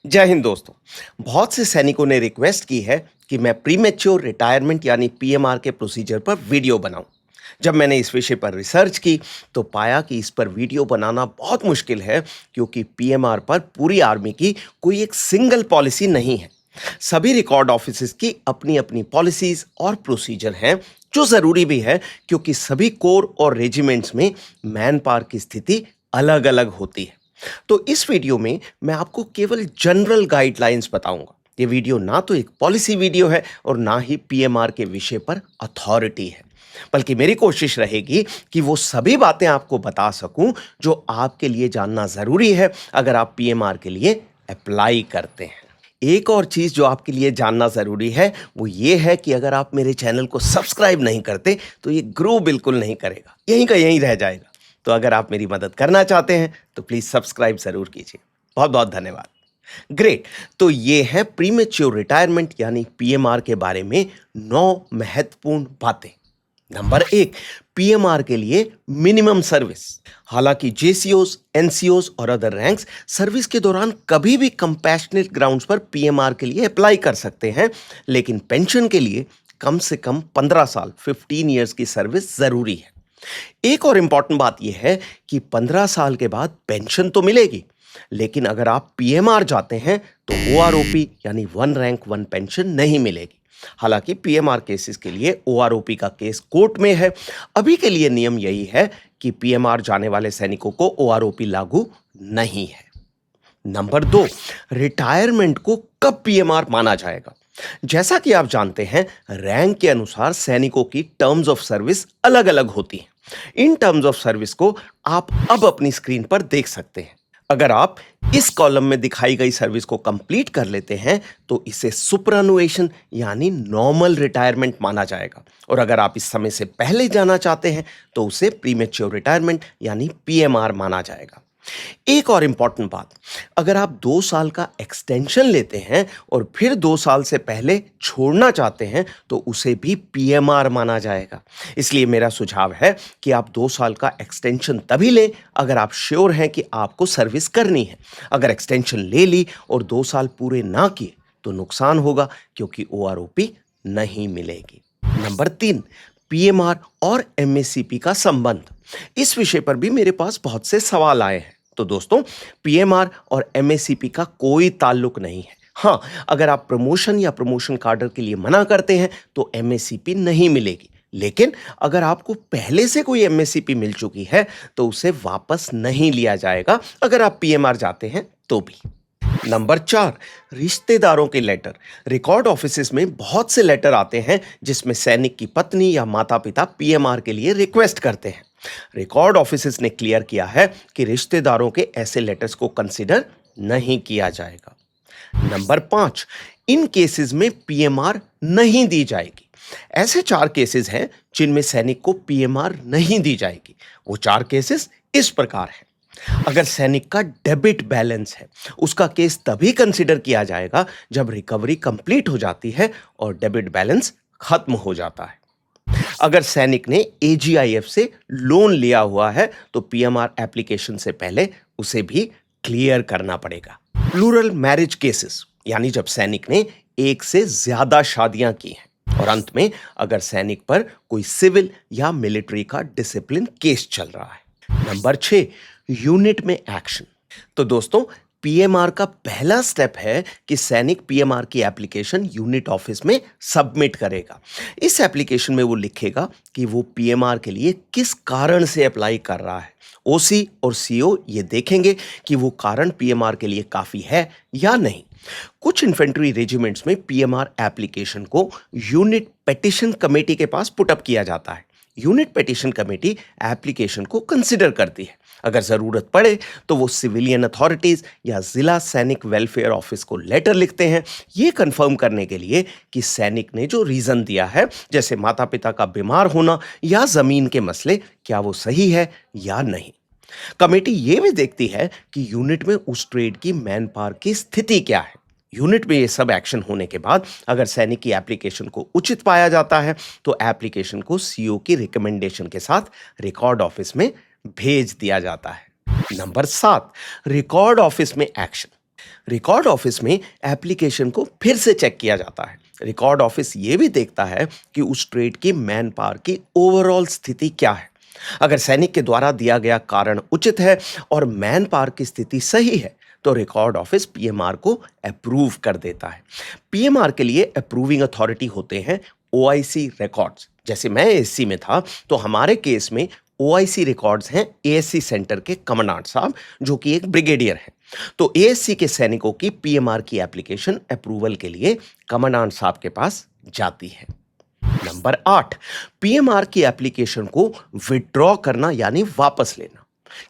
जय हिंद दोस्तों। बहुत से सैनिकों ने रिक्वेस्ट की है कि मैं प्रीमेच्योर रिटायरमेंट यानी पीएमआर के प्रोसीजर पर वीडियो बनाऊं। जब मैंने इस विषय पर रिसर्च की तो पाया कि इस पर वीडियो बनाना बहुत मुश्किल है, क्योंकि पीएमआर पर पूरी आर्मी की कोई एक सिंगल पॉलिसी नहीं है। सभी रिकॉर्ड ऑफिसेस की अपनी अपनी पॉलिसीज और प्रोसीजर हैं, जो ज़रूरी भी है क्योंकि सभी कोर और रेजिमेंट्स में मैन पावर की स्थिति अलग अलग होती है। तो इस वीडियो में मैं आपको केवल जनरल गाइडलाइंस बताऊंगा। ये वीडियो ना तो एक पॉलिसी वीडियो है और ना ही पीएमआर के विषय पर अथॉरिटी है, बल्कि मेरी कोशिश रहेगी कि वो सभी बातें आपको बता सकूं जो आपके लिए जानना जरूरी है अगर आप पीएमआर के लिए अप्लाई करते हैं। एक और चीज जो आपके लिए जानना जरूरी है वो ये है कि अगर आप मेरे चैनल को सब्सक्राइब नहीं करते तो ये ग्रो बिल्कुल नहीं करेगा, यहीं का यहीं रह जाएगा। तो अगर आप मेरी मदद करना चाहते हैं तो प्लीज सब्सक्राइब जरूर कीजिए। बहुत बहुत धन्यवाद। ग्रेट। तो ये है प्रीमेच्योर रिटायरमेंट यानी पीएमआर के बारे में 9 महत्वपूर्ण बातें। नंबर 1, पीएमआर के लिए मिनिमम सर्विस। हालांकि जेसीओस, एनसीओस और अदर रैंक्स सर्विस के दौरान कभी भी कंपैशनेट ग्राउंड्स पर पीएमआर के लिए अप्लाई कर सकते हैं, लेकिन पेंशन के लिए कम से कम 15 साल 15 ईयर्स की सर्विस जरूरी है। एक और इंपॉर्टेंट बात यह है कि 15 साल के बाद पेंशन तो मिलेगी, लेकिन अगर आप पीएमआर जाते हैं तो ओआरओपी यानी वन रैंक वन पेंशन नहीं मिलेगी। हालांकि पीएमआर केसेस के लिए ओआरओपी का केस कोर्ट में है। अभी के लिए नियम यही है कि पीएमआर जाने वाले सैनिकों को ओआरओपी लागू नहीं है। नंबर 2, रिटायरमेंट को कब पीएमआर माना जाएगा। जैसा कि आप जानते हैं, रैंक के अनुसार सैनिकों की टर्म्स ऑफ सर्विस अलग अलग होती हैं। इन टर्म्स ऑफ सर्विस को आप अब अपनी स्क्रीन पर देख सकते हैं। अगर आप इस कॉलम में दिखाई गई सर्विस को कंप्लीट कर लेते हैं तो इसे सुपरएनुएशन यानी नॉर्मल रिटायरमेंट माना जाएगा, और अगर आप इस समय से पहले जाना चाहते हैं तो उसे प्रीमेच्योर रिटायरमेंट यानी पीएमआर माना जाएगा। एक और इंपॉर्टेंट बात, अगर आप 2 साल का एक्सटेंशन लेते हैं और फिर 2 साल से पहले छोड़ना चाहते हैं तो उसे भी पीएमआर माना जाएगा। इसलिए मेरा सुझाव है कि आप 2 साल का एक्सटेंशन तभी लें अगर आप श्योर हैं कि आपको सर्विस करनी है। अगर एक्सटेंशन ले ली और 2 साल पूरे ना किए तो नुकसान होगा, क्योंकि ओआरओपी नहीं मिलेगी। नंबर 3, पीएमआर और एमएससीपी का संबंध। इस विषय पर भी मेरे पास बहुत से सवाल आए हैं। तो दोस्तों, पीएमआर और एमएससीपी का कोई ताल्लुक नहीं है। हाँ, अगर आप प्रमोशन या प्रमोशन कार्डर के लिए मना करते हैं तो एमएससीपी नहीं मिलेगी, लेकिन अगर आपको पहले से कोई एमएससीपी मिल चुकी है तो उसे वापस नहीं लिया जाएगा अगर आप पीएमआर जाते हैं तो भी। नंबर 4, रिश्तेदारों के लेटर। रिकॉर्ड ऑफिसेस में बहुत से लेटर आते हैं जिसमें सैनिक की पत्नी या माता पिता पीएमआर के लिए रिक्वेस्ट करते हैं। रिकॉर्ड ऑफिसेस ने क्लियर किया है कि रिश्तेदारों के ऐसे लेटर्स को कंसीडर नहीं किया जाएगा। नंबर 5, इन केसेस में पीएमआर नहीं दी जाएगी। ऐसे 4 केसेस हैं जिनमें सैनिक को पीएमआर नहीं दी जाएगी। वो 4 केसेस इस प्रकार हैं। अगर सैनिक का डेबिट बैलेंस है, उसका केस तभी कंसीडर किया जाएगा जब रिकवरी कंप्लीट हो जाती है और डेबिट बैलेंस खत्म हो जाता है। अगर सैनिक ने एजीआईएफ से लोन लिया हुआ है तो पीएमआर एप्लीकेशन से पहले उसे भी क्लियर करना पड़ेगा। प्लूरल मैरिज केसेस, यानी जब सैनिक ने एक से ज्यादा शादियां की हैं। और अंत में, अगर सैनिक पर कोई सिविल या मिलिट्री का डिसिप्लिन केस चल रहा है। नंबर 6, यूनिट में एक्शन। तो दोस्तों, पीएमआर का पहला स्टेप है कि सैनिक पीएमआर की एप्लीकेशन यूनिट ऑफिस में सबमिट करेगा। इस एप्लीकेशन में वो लिखेगा कि वो पीएमआर के लिए किस कारण से अप्लाई कर रहा है। ओसी और सीओ ये देखेंगे कि वो कारण पीएमआर के लिए काफी है या नहीं। कुछ इन्फेंट्री रेजिमेंट्स में पीएमआर एप्लीकेशन को यूनिट पेटिशन कमेटी के पास पुटअप किया जाता है। यूनिट पेटिशन कमेटी एप्लीकेशन को कंसिडर करती है। अगर जरूरत पड़े तो वो सिविलियन अथॉरिटीज या जिला सैनिक वेलफेयर ऑफिस को लेटर लिखते हैं, ये कंफर्म करने के लिए कि सैनिक ने जो रीजन दिया है, जैसे माता पिता का बीमार होना या जमीन के मसले, क्या वो सही है या नहीं। कमेटी ये भी देखती है कि यूनिट में उस ट्रेड की मैन पावर की स्थिति क्या है। यूनिट में ये सब एक्शन होने के बाद अगर सैनिक की एप्लीकेशन को उचित पाया जाता है तो एप्लीकेशन को सीओ की रिकमेंडेशन के साथ रिकॉर्ड ऑफिस में भेज दिया जाता है। नंबर 7, रिकॉर्ड ऑफिस में एक्शन। रिकॉर्ड ऑफिस में एप्लीकेशन को फिर से चेक किया जाता है। रिकॉर्ड ऑफिस ये भी देखता है कि उस ट्रेड की मैन पावर की ओवरऑल स्थिति क्या है। अगर सैनिक के द्वारा दिया गया कारण उचित है और मैन पावर की स्थिति सही है, तो रिकॉर्ड ऑफिस पीएमआर को अप्रूव कर देता है। पीएमआर के लिए अप्रूविंग अथॉरिटी होते हैं ओआईसी रिकॉर्ड्स। जैसे मैं एएससी में था, तो हमारे केस में ओआईसी रिकॉर्ड्स हैं एएससी सेंटर के कमांडेंट साहब, जो कि एक ब्रिगेडियर हैं। तो एएससी के सैनिकों की पीएमआर की एप्लीकेशन अप्रूवल के लिए कमांडेंट साहब के पास जाती है। नंबर 8, पीएमआर की एप्लीकेशन को विड्रॉ करना यानी वापस लेना।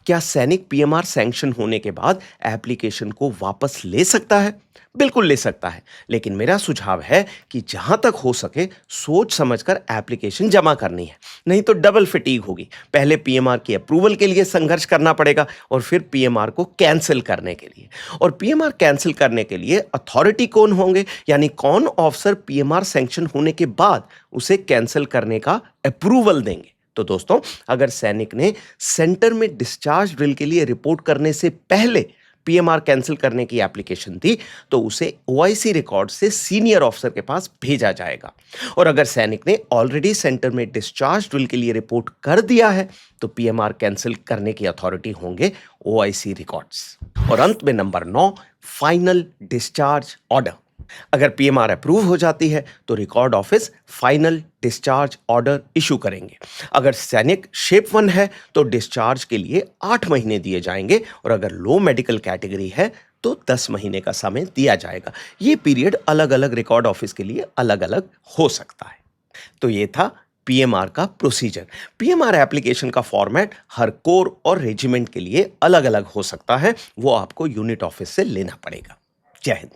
क्या सैनिक पीएमआर सैंक्शन होने के बाद एप्लीकेशन को वापस ले सकता है? बिल्कुल ले सकता है, लेकिन मेरा सुझाव है कि जहां तक हो सके सोच समझकर एप्लीकेशन जमा करनी है, नहीं तो डबल फटीग होगी। पहले पीएमआर की अप्रूवल के लिए संघर्ष करना पड़ेगा और फिर पीएमआर को कैंसिल करने के लिए। और पीएमआर कैंसिल करने के लिए अथॉरिटी कौन होंगे, यानी कौन ऑफिसर पीएमआर सैंक्शन होने के बाद उसे कैंसिल करने का अप्रूवल देंगे। तो दोस्तों, अगर सैनिक ने सेंटर में डिस्चार्ज ड्रिल के लिए रिपोर्ट करने से पहले पीएमआर कैंसिल करने की एप्लीकेशन दी, तो उसे ओआईसी रिकॉर्ड से सीनियर ऑफिसर के पास भेजा जाएगा। और अगर सैनिक ने ऑलरेडी सेंटर में डिस्चार्ज ड्रिल के लिए रिपोर्ट कर दिया है, तो पीएमआर कैंसिल करने की अथॉरिटी होंगे ओआईसी रिकॉर्ड्स। और अंत में नंबर 9, फाइनल डिस्चार्ज ऑर्डर। अगर पीएमआर अप्रूव हो जाती है, तो record office final discharge order issue करेंगे। अगर सैनिक शेप 1 है, तो डिस्चार्ज के लिए 8 महीने दिए जाएंगे, और अगर लो मेडिकल कैटेगरी है तो 10 महीने का समय दिया जाएगा। ये पीरियड अलग अलग रिकॉर्ड ऑफिस के लिए अलग अलग हो सकता है। तो ये था पीएमआर का प्रोसीजर। पीएमआर एप्लीकेशन का फॉर्मेट हर कोर और रेजिमेंट के लिए अलग अलग हो सकता है, वो आपको यूनिट ऑफिस से लेना पड़ेगा। जय हिंद।